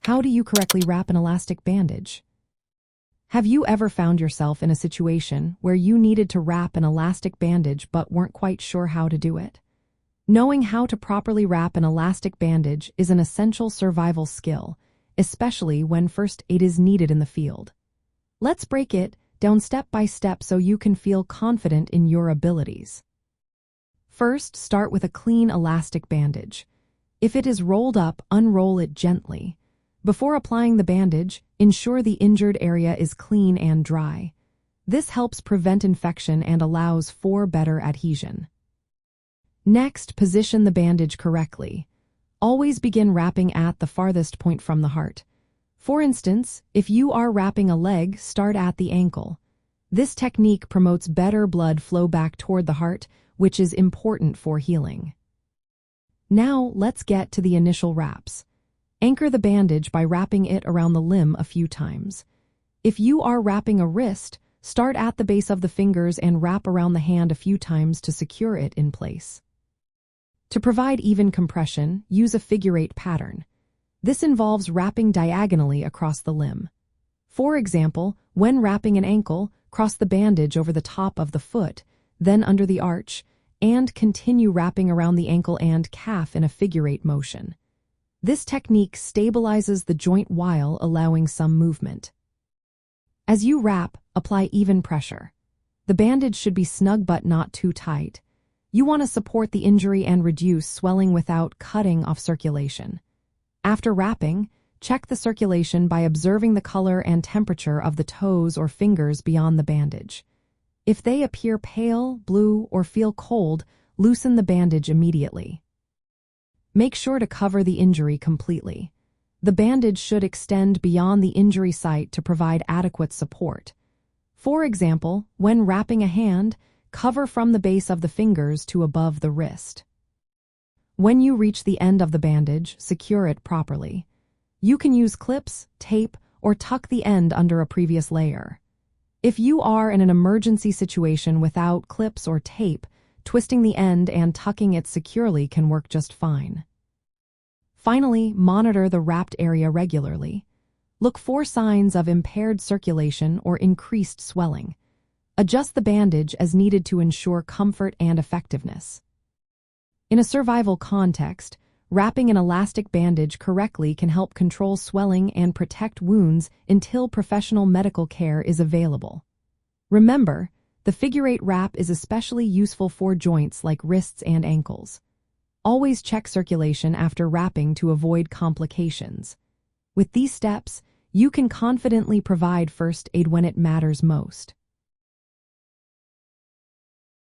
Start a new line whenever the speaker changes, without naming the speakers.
How do you correctly wrap an elastic bandage? Have you ever found yourself in a situation where you needed to wrap an elastic bandage but weren't quite sure how to do it? Knowing how to properly wrap an elastic bandage is an essential survival skill, especially when first aid is needed in the field. Let's break it down step by step so you can feel confident in your abilities. First, start with a clean elastic bandage. If it is rolled up, unroll it gently. Before applying the bandage, ensure the injured area is clean and dry. This helps prevent infection and allows for better adhesion. Next, position the bandage correctly. Always begin wrapping at the farthest point from the heart. For instance, if you are wrapping a leg, start at the ankle. This technique promotes better blood flow back toward the heart, which is important for healing. Now, let's get to the initial wraps. Anchor the bandage by wrapping it around the limb a few times. If you are wrapping a wrist, start at the base of the fingers and wrap around the hand a few times to secure it in place. To provide even compression, use a figure-8 pattern. This involves wrapping diagonally across the limb. For example, when wrapping an ankle, cross the bandage over the top of the foot, then under the arch, and continue wrapping around the ankle and calf in a figure-8 motion. This technique stabilizes the joint while allowing some movement. As you wrap, apply even pressure. The bandage should be snug but not too tight. You want to support the injury and reduce swelling without cutting off circulation. After wrapping, check the circulation by observing the color and temperature of the toes or fingers beyond the bandage. If they appear pale, blue, or feel cold, loosen the bandage immediately. Make sure to cover the injury completely. The bandage should extend beyond the injury site to provide adequate support. For example, when wrapping a hand, cover from the base of the fingers to above the wrist. When you reach the end of the bandage, secure it properly. You can use clips, tape, or tuck the end under a previous layer. If you are in an emergency situation without clips or tape, twisting the end and tucking it securely can work just fine. Finally, monitor the wrapped area regularly. Look for signs of impaired circulation or increased swelling. Adjust the bandage as needed to ensure comfort and effectiveness. In a survival context, wrapping an elastic bandage correctly can help control swelling and protect wounds until professional medical care is available. Remember, the figure-8 wrap is especially useful for joints like wrists and ankles. Always check circulation after wrapping to avoid complications. With these steps, you can confidently provide first aid when it matters most.